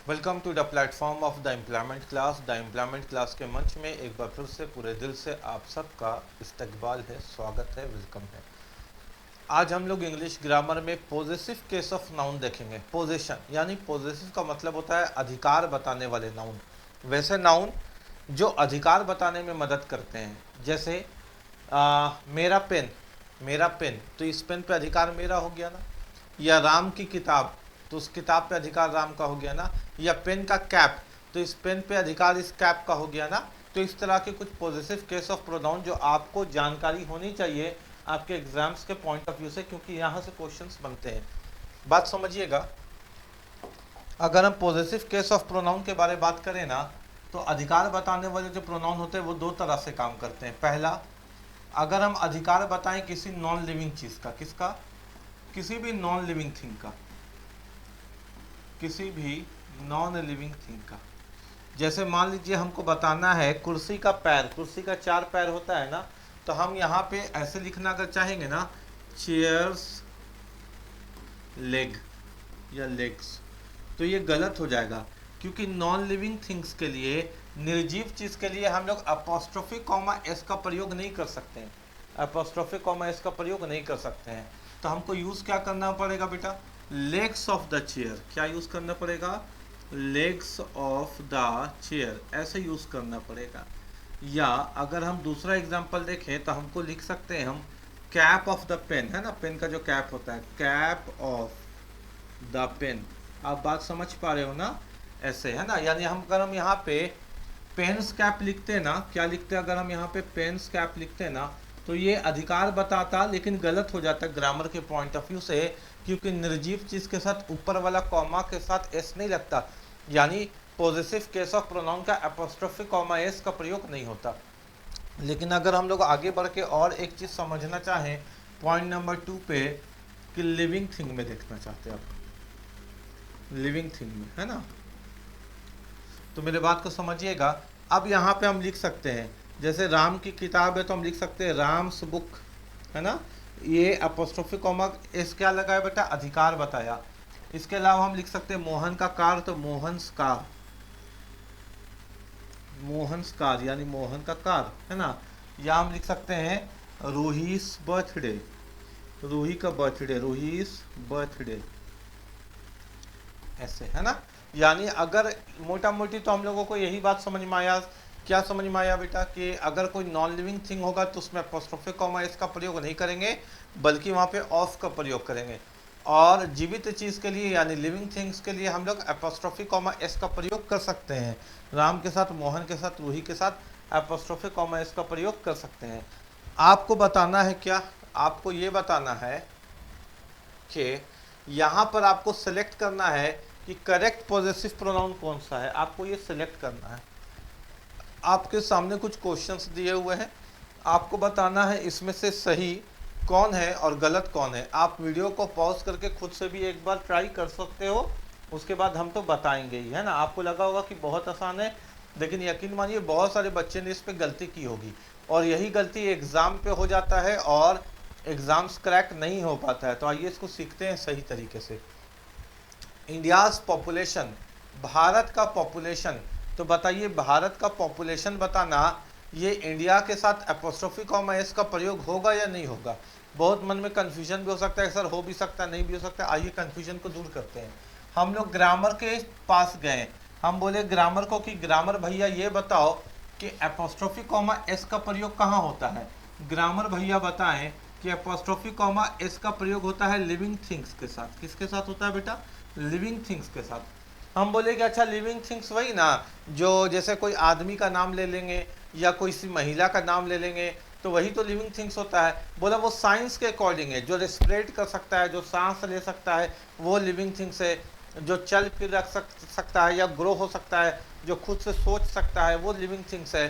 Welcome to the platform of the employment class. The employment class के मंच में एक बार फिर से पूरे दिल से आप सबका इस्तकबाल है, स्वागत है, वेलकम है। आज हम लोग इंग्लिश ग्रामर में पॉजेसिव केस ऑफ नाउन देखेंगे। पोजेशन यानी पॉजेसिव का मतलब होता है अधिकार बताने वाले नाउन। वैसे नाउन जो अधिकार बताने में मदद करते हैं, जैसे मेरा पेन, मेरा पेन, तो इस पेन पे अधिकार मेरा हो गया ना। या राम की किताब, तो उस किताब पे अधिकार राम का हो गया ना। या पेन का कैप, तो इस पेन पे अधिकार इस कैप का हो गया ना। तो इस तरह के कुछ पॉजिटिव केस ऑफ प्रोनाउन जो आपको जानकारी होनी चाहिए आपके एग्जाम्स के पॉइंट ऑफ व्यू से, क्योंकि यहाँ से क्वेश्चंस बनते हैं। बात समझिएगा, अगर हम पॉजिटिव केस ऑफ प्रोनाउन के बारे में बात करें ना, तो अधिकार बताने वाले जो प्रोनाउन होते हैं वो दो तरह से काम करते हैं। पहला, अगर हम अधिकार बताएं किसी नॉन लिविंग चीज का, किसका, किसी भी नॉन लिविंग थिंग का, किसी भी नॉन लिविंग थिंग का। जैसे मान लीजिए हमको बताना है कुर्सी का पैर, कुर्सी का चार पैर होता है ना, तो हम यहाँ पे ऐसे लिखना अगर चाहेंगे ना, चेयर्स लेग या लेग्स, तो ये गलत हो जाएगा, क्योंकि नॉन लिविंग थिंग्स के लिए, निर्जीव चीज के लिए हम लोग अपोस्ट्रोफी कॉमा एस का प्रयोग नहीं कर सकते हैं। अपोस्ट्रोफी कॉमा एस का प्रयोग नहीं कर सकते हैं। तो हमको यूज क्या करना पड़ेगा बेटा, लेग्स ऑफ द चेयर। क्या यूज करना पड़ेगा, लेग्स ऑफ द चेयर, ऐसे यूज करना पड़ेगा। या अगर हम दूसरा एग्जांपल देखें तो हमको लिख सकते हैं हम कैप ऑफ द पेन, है ना, पेन का जो कैप होता है, कैप ऑफ द पेन। आप बात समझ पा रहे हो ना, ऐसे है ना। यानी हम अगर हम यहाँ पे पेन्स कैप लिखते हैं ना, क्या लिखते हैं, अगर हम यहाँ पे पेन्स कैप लिखते हैं ना, तो ये अधिकार बताता, लेकिन गलत हो जाता ग्रामर के पॉइंट ऑफ व्यू से, क्योंकि निर्जीव चीज के साथ ऊपर वाला कॉमा के साथ एस नहीं लगता। यानी पॉजिटिव केस ऑफ प्रोनाउन का एपोस्ट्रोफी कॉमा एस का प्रयोग नहीं होता। लेकिन अगर हम लोग आगे बढ़ के और एक चीज समझना चाहें पॉइंट नंबर 2 पे, कि लिविंग थिंग में देखना चाहते हैं आप, लिविंग थिंग में, है ना, तो मेरे बात को समझिएगा। अब यहाँ पे हम लिख सकते हैं, जैसे राम की किताब है तो हम लिख सकते हैं राम्स बुक, है ना। ये अपोस्ट्रोफी कॉमा इस क्या लगा है बेटा, अधिकार बताया। इसके अलावा हम लिख सकते हैं मोहन का कार, तो मोहन्स कार, मोहन्स कार यानी मोहन का कार, है ना। या हम लिख सकते हैं रूहीस बर्थडे, रूही का बर्थडे, रूहीस बर्थडे, ऐसे, है ना। यानी अगर मोटा मोटी तो हम लोगों को यही बात समझ में आया, क्या समझ में आया बेटा, कि अगर कोई नॉन लिविंग थिंग होगा तो उसमें अपोस्ट्रोफी कॉमा इसका प्रयोग नहीं करेंगे, बल्कि वहाँ पे ऑफ का प्रयोग करेंगे। और जीवित चीज के लिए यानी लिविंग थिंग्स के लिए हम लोग अपोस्ट्रोफी कॉमा एस का प्रयोग कर सकते हैं। राम के साथ, मोहन के साथ, रूही के साथ अपोस्ट्रोफी कॉमा एस का प्रयोग कर सकते हैं। आपको बताना है क्या, आपको ये बताना है कि यहाँ पर आपको सेलेक्ट करना है कि करेक्ट पॉजेसिव प्रोनाउन कौन सा है, आपको ये सिलेक्ट करना है। आपके सामने कुछ क्वेश्चंस दिए हुए हैं, आपको बताना है इसमें से सही कौन है और गलत कौन है। आप वीडियो को पॉज करके खुद से भी एक बार ट्राई कर सकते हो, उसके बाद हम तो बताएंगे ही, है ना। आपको लगा होगा कि बहुत आसान है, लेकिन यकीन मानिए बहुत सारे बच्चे ने इस पर गलती की होगी, और यही गलती एग्ज़ाम पे हो जाता है और एग्ज़ाम्स क्रैक नहीं हो पाता है। तो आइए इसको सीखते हैं सही तरीके से। इंडियाज पॉपुलेशन, भारत का पॉपुलेशन, तो बताइए भारत का पॉपुलेशन बताना, ये इंडिया के साथ एपोस्ट्रोफी कॉमा एस का प्रयोग होगा या नहीं होगा। बहुत मन में कन्फ्यूजन भी हो सकता है, सर हो भी सकता है, नहीं भी हो सकता है। आइए कन्फ्यूजन को दूर करते हैं। हम लोग ग्रामर के पास गए, हम बोले ग्रामर को कि ग्रामर भैया ये बताओ कि एपोस्ट्रोफी कॉमा एस का प्रयोग कहाँ होता है। ग्रामर भैया बताएं कि एपोस्ट्रोफी कॉमा एस का प्रयोग होता है लिविंग थिंग्स के साथ। किसके साथ होता है बेटा, लिविंग थिंग्स के साथ। हम बोले कि अच्छा लिविंग थिंग्स वही ना, जो जैसे कोई आदमी का नाम ले लेंगे या कोई सी महिला का नाम ले लेंगे, तो वही तो लिविंग थिंग्स होता है। बोला वो साइंस के अकॉर्डिंग है, जो रेस्पिरेट कर सकता है, जो सांस ले सकता है, वो लिविंग थिंग्स है। जो चल फिर रख सकता है या ग्रो हो सकता है, जो खुद से सोच सकता है, वो लिविंग थिंग्स है।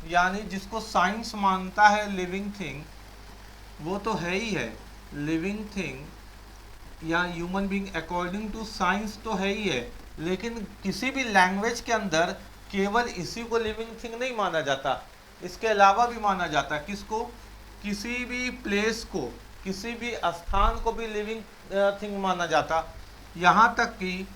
यानी जिसको साइंस मानता है लिविंग थिंग, वो तो है ही है लिविंग थिंग या human being according to science तो है ही है। लेकिन किसी भी लैंग्वेज के अंदर केवल इसी को लिविंग थिंग नहीं माना जाता, इसके अलावा भी माना जाता है। किसको, किसी भी प्लेस को, किसी भी स्थान को भी लिविंग थिंग माना जाता। यहाँ तक कि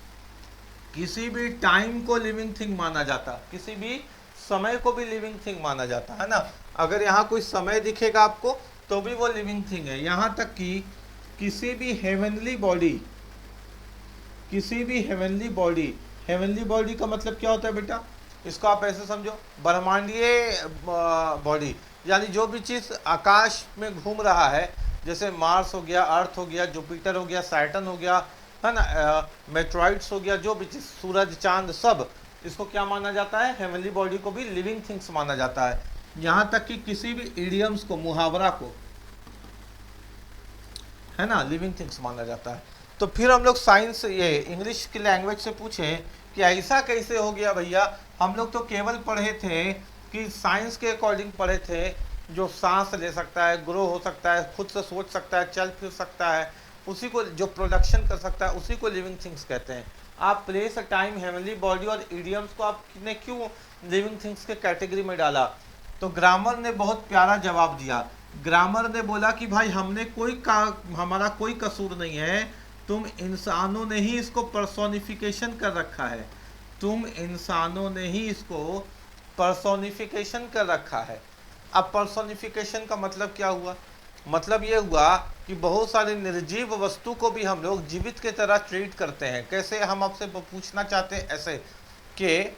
किसी भी टाइम को लिविंग थिंग माना जाता, किसी भी समय को भी लिविंग थिंग माना जाता है ना। अगर यहाँ कोई समय दिखेगा आपको तो भी वो लिविंग थिंग है। यहाँ तक कि किसी भी हेवनली बॉडी, किसी भी हेवनली बॉडी, हेवनली बॉडी का मतलब क्या होता है बेटा, इसको आप ऐसे समझो, ब्रह्मांडीय बॉडी, यानी जो भी चीज़ आकाश में घूम रहा है, जैसे मार्स हो गया, अर्थ हो गया, जुपिटर हो गया, सैटर्न हो गया, है ना, मेट्रॉइड्स हो गया, जो भी चीज़, सूरज चांद, सब इसको क्या माना जाता है, हेवनली बॉडी को भी लिविंग थिंग्स माना जाता है। यहाँ तक कि किसी भी इडियम्स को, मुहावरा को, है ना, लिविंग थिंग्स माना जाता है। तो फिर हम लोग साइंस, ये इंग्लिश की लैंग्वेज से पूछें कि ऐसा कैसे हो गया भैया, हम लोग तो केवल पढ़े थे कि साइंस के अकॉर्डिंग पढ़े थे, जो सांस ले सकता है, ग्रो हो सकता है, खुद से सोच सकता है, चल फिर सकता है, उसी को, जो प्रोडक्शन कर सकता है, उसी को लिविंग थिंग्स कहते हैं। आप प्लेस, टाइम, हेवनली बॉडी और इडियम्स को आपने क्यों लिविंग थिंग्स के कैटेगरी में डाला? तो ग्रामर ने बहुत प्यारा जवाब दिया। ग्रामर ने बोला कि भाई हमने हमारा कोई कसूर नहीं है, तुम इंसानों ने ही इसको पर्सोनिफिकेशन कर रखा है, तुम इंसानों ने ही इसको पर्सोनिफिकेशन कर रखा है। अब पर्सोनिफिकेशन का मतलब क्या हुआ? मतलब ये हुआ कि बहुत सारे निर्जीव वस्तु को भी हम लोग जीवित की तरह ट्रीट करते हैं। कैसे? हम आपसे पूछना चाहते हैं ऐसे कि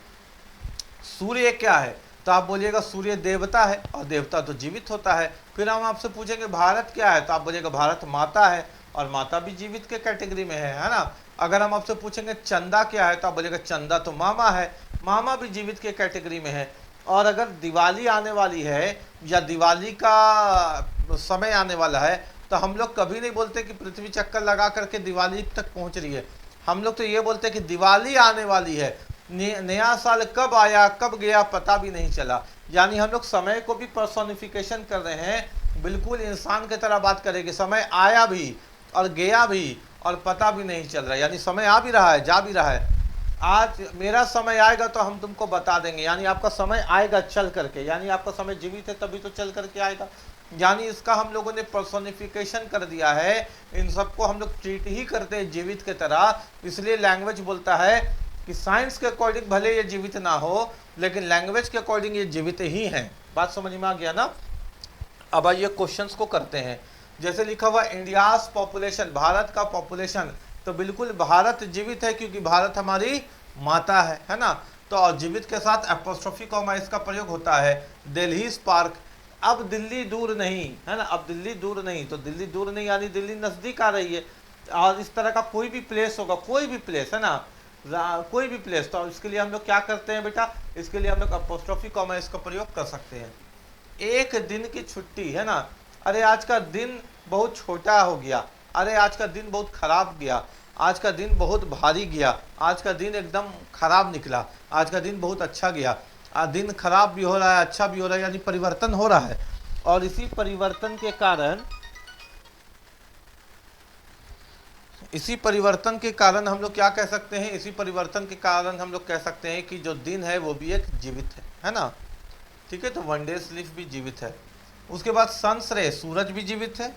सूर्य क्या है, तो आप बोलिएगा सूर्य देवता है, और देवता तो जीवित होता है। फिर हम आपसे पूछेंगे भारत क्या है, तो आप बोलिएगा भारत माता है, और माता भी जीवित के कैटेगरी में है ना। अगर हम आपसे पूछेंगे चंदा क्या है, तो आप बोलिएगा चंदा तो मामा है, मामा भी जीवित के कैटेगरी में है। और अगर दिवाली आने वाली है या दिवाली का समय आने वाला है, तो हम लोग कभी नहीं बोलते कि पृथ्वी चक्कर लगा करके दिवाली तक पहुंच रही है, हम लोग तो ये बोलते हैं कि दिवाली आने वाली है, नया साल कब आया कब गया पता भी नहीं चला। यानी हम लोग समय को भी पर्सोनिफिकेशन कर रहे हैं, बिल्कुल इंसान की तरह बात करेंगे, समय आया भी और गया भी और पता भी नहीं चल रहा, यानी समय आ भी रहा है, जा भी रहा है। आज मेरा समय आएगा तो हम तुमको बता देंगे, यानी आपका समय आएगा चल करके, यानी आपका समय जीवित है तभी तो चल करके आएगा। यानी इसका हम लोगों ने पर्सोनिफिकेशन कर दिया है, इन सबको हम लोग ट्रीट ही करते हैं जीवित की तरह। इसलिए लैंग्वेज बोलता है कि साइंस के अकॉर्डिंग भले ये जीवित ना हो, लेकिन लैंग्वेज के अकॉर्डिंग ये जीवित ही हैं। बात समझ में आ गया ना? अब आइए क्वेश्चंस को करते हैं। जैसे लिखा हुआ इंडियाज पॉपुलेशन, भारत का पॉपुलेशन, तो बिल्कुल भारत जीवित है क्योंकि भारत हमारी माता है ना। तो और जीवित के साथ एपोस्ट्रोफी कॉमा इसका प्रयोग होता है। दिल्ली स्पार्क, अब दिल्ली दूर नहीं है ना, अब दिल्ली दूर नहीं, तो दिल्ली दूर नहीं यानी दिल्ली नज़दीक आ रही है। और इस तरह का कोई भी प्लेस होगा, कोई भी प्लेस है ना, कोई भी प्लेस, तो इसके लिए हम लोग क्या करते हैं बेटा, इसके लिए हम लोग एपोस्ट्रोफी कॉमा इसका प्रयोग कर सकते हैं। एक दिन की छुट्टी है ना, अरे आज का दिन बहुत छोटा हो गया, अरे आज का दिन बहुत खराब गया, आज का दिन बहुत भारी गया, आज का दिन एकदम खराब निकला, आज का दिन बहुत अच्छा गया। दिन खराब भी हो रहा है, अच्छा भी हो रहा है, यानी परिवर्तन हो रहा है। और इसी परिवर्तन के कारण हम लोग क्या कह सकते हैं, इसी परिवर्तन के कारण हम लोग कह सकते हैं कि जो दिन है वो भी एक जीवित है ना। ठीक है, तो वन डे स्लीप भी जीवित है। उसके बाद सन्स रे, सूरज भी जीवित है,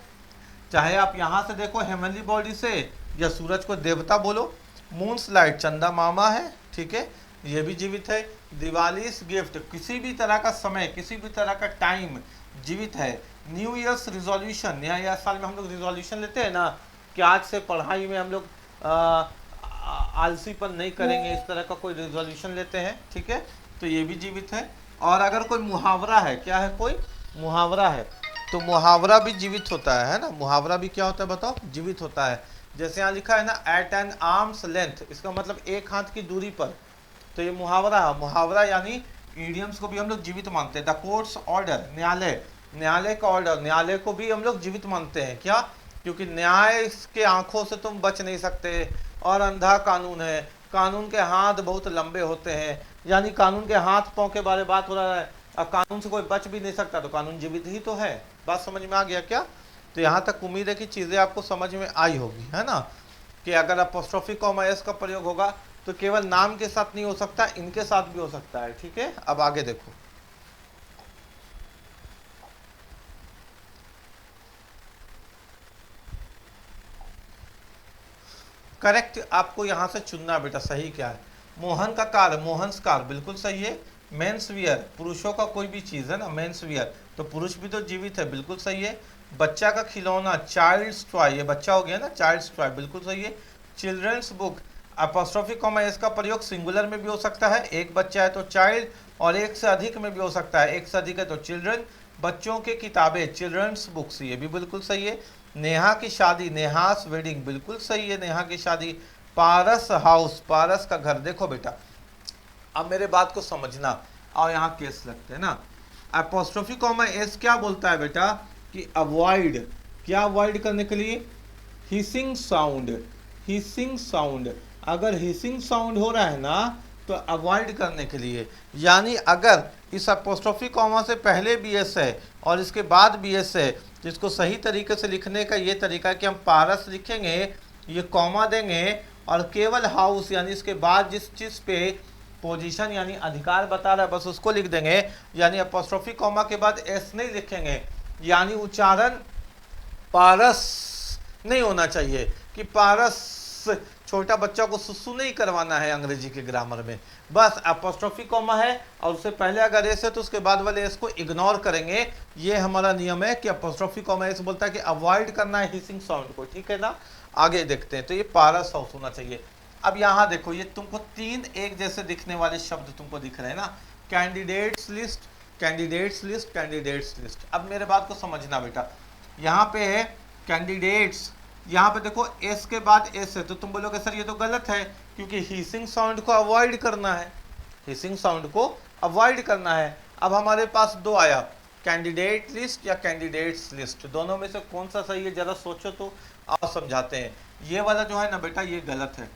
चाहे आप यहाँ से देखो हेवनली बॉडी से, या सूरज को देवता बोलो। मून्स लाइट, चंदा मामा है, ठीक है, ये भी जीवित है। दिवाली गिफ्ट, किसी भी तरह का समय, किसी भी तरह का टाइम जीवित है। न्यू ईयर्स रिजोल्यूशन, नया साल में हम लोग रिजोल्यूशन लेते हैं ना कि आज से पढ़ाई में हम लोग आलसीपन नहीं करेंगे, इस तरह का कोई रिजोल्यूशन लेते हैं, ठीक है, तो ये भी जीवित है। और अगर कोई मुहावरा है, क्या है, कोई मुहावरा है, तो मुहावरा भी जीवित होता है ना। मुहावरा भी क्या होता है बताओ, जीवित होता है। जैसे यहाँ लिखा है ना, एट एन आर्म्स लेंथ, इसका मतलब एक हाथ की दूरी पर, तो ये मुहावरा है। मुहावरा यानी इडियम्स को भी हम लोग जीवित मानते हैं। द कोर्ट्स ऑर्डर, न्यायालय, न्यायालय का ऑर्डर, न्यायालय को भी हम लोग जीवित मानते हैं। क्या? क्योंकि न्याय के आंखों से तुम बच नहीं सकते, और अंधा कानून है, कानून के हाथ बहुत लंबे होते हैं, यानी कानून के हाथ पांव के बारे में बात हो रहा है। अब कानून से कोई बच भी नहीं सकता, तो कानून जीवित ही तो है। बात समझ में आ गया क्या? तो यहाँ तक उम्मीद है कि चीज़ें आपको समझ में आई होगी, है ना, कि अगर अपोस्ट्रोफी कॉमा एस का प्रयोग होगा तो केवल नाम के साथ नहीं हो सकता, इनके साथ भी हो सकता है। ठीक है, अब आगे देखो। करेक्ट आपको यहाँ से चुनना बेटा, सही क्या है। मोहन का कार, मोहन्स कार, बिल्कुल सही है। मेंस वियर, पुरुषों का कोई भी चीज़ है ना, मेंस वियर, तो पुरुष भी तो जीवित है, बिल्कुल सही है। बच्चा का खिलौना, चाइल्ड्स टॉय, ये बच्चा हो गया ना, चाइल्ड्स टॉय, बिल्कुल सही है। Children's book, apostrophe comma S का प्रयोग सिंगुलर में भी हो सकता है, एक बच्चा है तो चाइल्ड, और एक से अधिक में भी हो सकता है, एक से अधिक है तो चिल्ड्रन। बच्चों की किताबें, चिल्ड्रंस बुक्स, ये भी बिल्कुल सही है। नेहा की शादी, नेहास वेडिंग, बिल्कुल सही है, नेहा की शादी। पारस हाउस, पारस का घर। देखो बेटा, अब मेरे बात को समझना, और यहाँ केस लगते हैं ना। अपोस्ट्रोफी कॉमा एस क्या बोलता है बेटा कि अवॉइड, क्या अवॉइड करने के लिए, हिसिंग साउंड, हिसिंग साउंड, अगर हिसिंग साउंड हो रहा है ना तो अवॉइड करने के लिए। यानी अगर इस अपोस्ट्रोफी कॉमा से पहले बी एस है और इसके बाद बी एस है, तो इसको सही तरीके से लिखने का ये तरीका है कि हम पारस लिखेंगे, ये कॉमा देंगे, और केवल हाउस यानी इसके बाद जिस चीज़ पे पोजीशन यानी अधिकार बता रहा है बस उसको लिख देंगे। यानी अपोस्ट्रोफी कॉमा के बाद एस नहीं लिखेंगे, यानी उच्चारण पारस नहीं होना चाहिए कि पारस, छोटा बच्चा को सुसु नहीं करवाना है अंग्रेजी के ग्रामर में। बस अपोस्ट्रोफी कॉमा है और उससे पहले अगर एस है तो उसके बाद वाले एस को इग्नोर करेंगे। ये हमारा नियम है कि अपोस्ट्रोफी कॉमा एस बोलता है कि अवॉइड करना है हिसिंग साउंड को, ठीक है ना। आगे देखते हैं, तो ये पारस हाउस होना चाहिए। अब यहाँ देखो, ये तुमको तीन एक जैसे दिखने वाले शब्द तुमको दिख रहे हैं ना, candidates list, candidates list, candidates list. अब मेरे बात को समझना बेटा, यहाँ पे है कैंडिडेट्स, यहाँ पे देखो एस के बाद एस है, तो तुम बोलोगे सर ये तो गलत है क्योंकि हिसिंग साउंड को अवॉइड करना है, हिसिंग साउंड को अवॉइड करना है। अब हमारे पास दो आया, कैंडिडेट लिस्ट या कैंडिडेट्स लिस्ट, दोनों में से कौन सा सही है जरा सोचो तो, आप समझाते हैं। ये वाला जो है ना बेटा ये गलत है,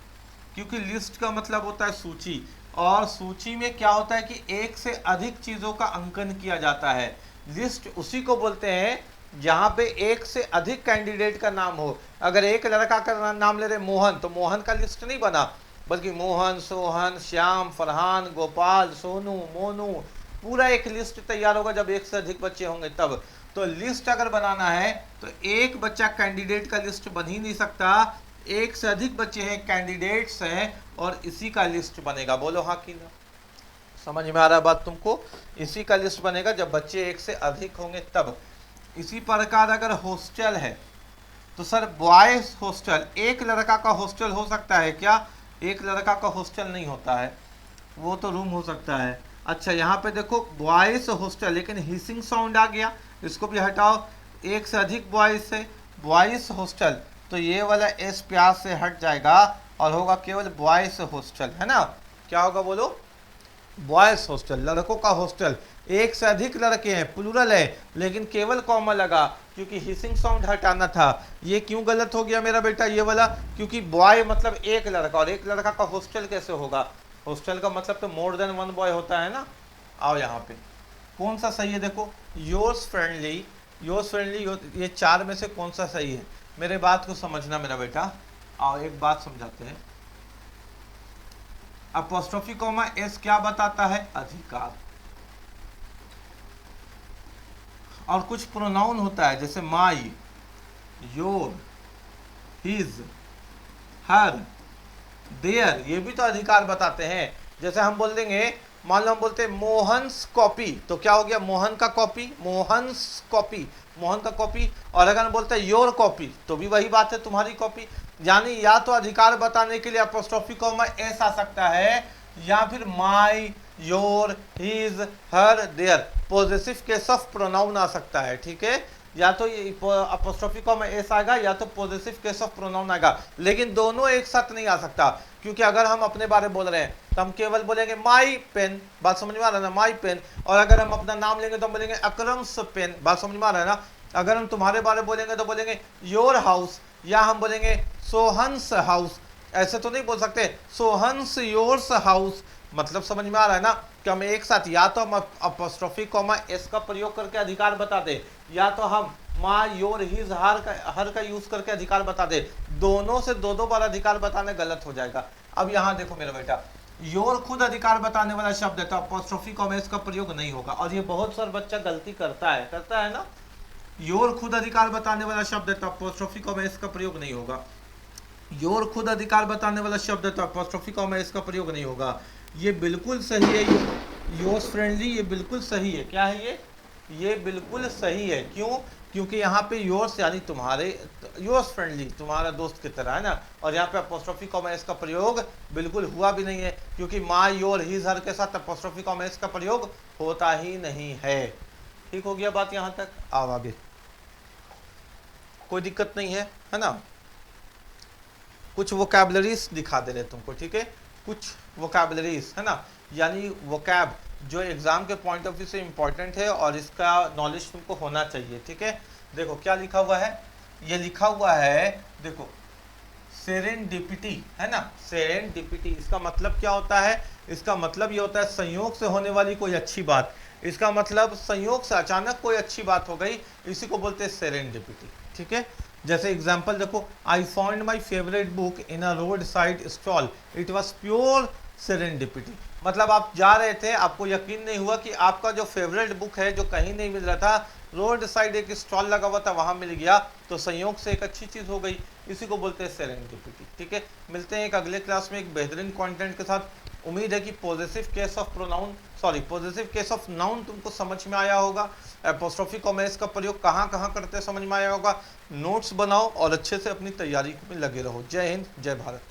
क्योंकि लिस्ट का मतलब होता है सूची, और सूची में क्या होता है कि एक से अधिक चीजों का अंकन किया जाता है। लिस्ट उसी को बोलते हैं जहां पे एक से अधिक कैंडिडेट का नाम हो। अगर एक लड़का का नाम ले रहे मोहन, तो मोहन का लिस्ट नहीं बना, बल्कि मोहन, सोहन, श्याम, फरहान, गोपाल, सोनू, मोनू, पूरा एक लिस्ट तैयार होगा जब एक से अधिक बच्चे होंगे तब। तो लिस्ट अगर बनाना है तो एक बच्चा कैंडिडेट का लिस्ट बन ही नहीं सकता, एक से अधिक बच्चे हैं, कैंडिडेट्स हैं, और इसी का लिस्ट बनेगा। बोलो हाँ कि ना, समझ में आ रहा है बात तुमको। इसी का लिस्ट बनेगा जब बच्चे एक से अधिक होंगे तब। इसी प्रकार अगर हॉस्टल है तो सर बॉयज हॉस्टल, एक लड़का का हॉस्टल हो सकता है क्या, एक लड़का का हॉस्टल नहीं होता है, वो तो रूम हो सकता है। अच्छा यहाँ पे देखो बॉयज हॉस्टल, लेकिन हिसिंग साउंड आ गया, इसको भी हटाओ, एक से अधिक बॉयज है, बॉयज हॉस्टल, तो ये वाला एस प्याज से हट जाएगा और होगा केवल बॉयज हॉस्टल, है ना। क्या होगा बोलो, बॉयज हॉस्टल, लड़कों का हॉस्टल, एक से अधिक लड़के हैं, प्लूरल है, लेकिन केवल कॉमा लगा क्योंकि हिसिंग साउंड हटाना था। ये क्यों गलत हो गया मेरा बेटा ये वाला, क्योंकि बॉय मतलब एक लड़का, और एक लड़का का हॉस्टल कैसे होगा, हॉस्टल का मतलब तो मोर देन वन बॉय होता है ना। आओ यहाँ पे कौन सा सही है, देखो योर्स फ्रेंडली, योर्स फ्रेंडली, ये चार में से कौन सा सही है, मेरे बात को समझना मेरा बेटा। आओ एक बात समझाते हैं, अपोस्ट्रोफी कॉमा एस क्या बताता है, अधिकार, और कुछ प्रोनाउन होता है जैसे माई, योर, हिज, हर, देयर, ये भी तो अधिकार बताते हैं। जैसे हम बोल देंगे, मान लो हम बोलते हैं मोहन्स कॉपी, तो क्या हो गया, मोहन का कॉपी, मोहन्स कॉपी, मोहन का कॉपी। और अगर हम बोलते हैं योर कॉपी, तो भी वही बात है, तुम्हारी कॉपी। यानी या तो अधिकार बताने के लिए अपोस्ट्रोफी कॉमा एस आ सकता है, या फिर my, your, his, her, their, possessive case of pronoun आ सकता है, ठीक है। या तो ये अपोस्ट्रोफी कॉमा एस आएगा या तो पॉजेसिव केस ऑफ प्रोनाउन आएगा, लेकिन दोनों एक साथ नहीं आ सकता। क्योंकि अगर हम अपने बारे में बोल रहे हैं तो हम केवल बोलेंगे माई पेन, बात समझ में आ रहा है ना, माई पेन। और अगर हम अपना नाम लेंगे तो हम बोलेंगे अकरम्स पेन, बात समझ में आ रहा है ना। अगर हम तुम्हारे बारे में बोलेंगे तो बोलेंगे योर हाउस, या हम बोलेंगे सोहन्स हाउस। ऐसे तो नहीं बोल सकते सोहन्स योर्स हाउस, मतलब समझ में आ रहा है ना कि हम एक साथ या तो हम अपोस्ट्रोफी कॉमा एस का प्रयोग करके अधिकार बता दे, या तो हम माँ, योर, हिज, हर का यूज करके अधिकार बता दे। दोनों से दो बार अधिकार बताने गलत हो जाएगा। अब यहाँ देखो मेरा बेटा, योर खुद अधिकार बताने वाला शब्द है तो अपोस्ट्रोफी कॉमा एस का प्रयोग नहीं होगा, और ये बहुत सारा बच्चा गलती करता है ना। योर खुद अधिकार बताने वाला शब्द है तो अपोस्ट्रोफी कॉमा एस का प्रयोग नहीं होगा। योर खुद अधिकार बताने वाला शब्द है तो अपोस्ट्रोफी कॉमा इसका प्रयोग नहीं होगा। ये बिल्कुल सही है, योर्स फ्रेंडली, ये बिल्कुल सही है। क्या है ये बिल्कुल सही है। क्यों? क्योंकि यहाँ पे योर्स यानी तुम्हारे, योर्स फ्रेंडली तुम्हारा दोस्त की तरह है ना, और यहाँ पे अपोस्ट्रोफी कॉमा इसका प्रयोग बिल्कुल हुआ भी नहीं है, क्योंकि माय, योर, हिज, हर के साथ अपोस्ट्रोफी कॉमा इसका प्रयोग होता ही नहीं है। ठीक हो गया बात यहाँ तक? आओ आगे, कोई दिक्कत नहीं है ना? कुछ वोकैबलरीज दिखा दे रहे तुमको, ठीक है? कुछ वोकैबलरीज है ना, यानी वोकैब जो एग्जाम के पॉइंट ऑफ व्यू से इंपॉर्टेंट है और इसका नॉलेज तुमको होना चाहिए, ठीक है? देखो क्या लिखा हुआ है, ये लिखा हुआ है, देखो सेरेंडिपिटी है ना, सेरेंडिपिटी इसका मतलब क्या होता है? इसका मतलब ये होता है संयोग से होने वाली कोई अच्छी बात। इसका मतलब संयोग से अचानक कोई अच्छी बात हो गई, इसी को बोलते हैं सेरेंडिपिटी, ठीक है? जैसे एग्जांपल देखो, I found my favourite book in a road side stall, it was pure serendipity. मतलब आप जा रहे थे, आपको यकीन नहीं हुआ कि आपका जो फेवरेट बुक है जो कहीं नहीं मिल रहा था, रोड साइड एक स्टॉल लगा हुआ था वहां मिल गया, तो संयोग से एक अच्छी चीज हो गई, इसी को बोलते हैं सेरेंडिपिटी, ठीक है? मिलते हैं एक अगले क्लास में एक बेहतरीन कंटेंट के साथ। उम्मीद है कि positive case of pronoun, sorry positive case of noun तुमको समझ में आया होगा। एपोस्ट्रोफी कॉमा का प्रयोग कहाँ कहाँ करते समझ में आया होगा। नोट्स बनाओ और अच्छे से अपनी तैयारी में लगे रहो। जय हिंद, जय भारत।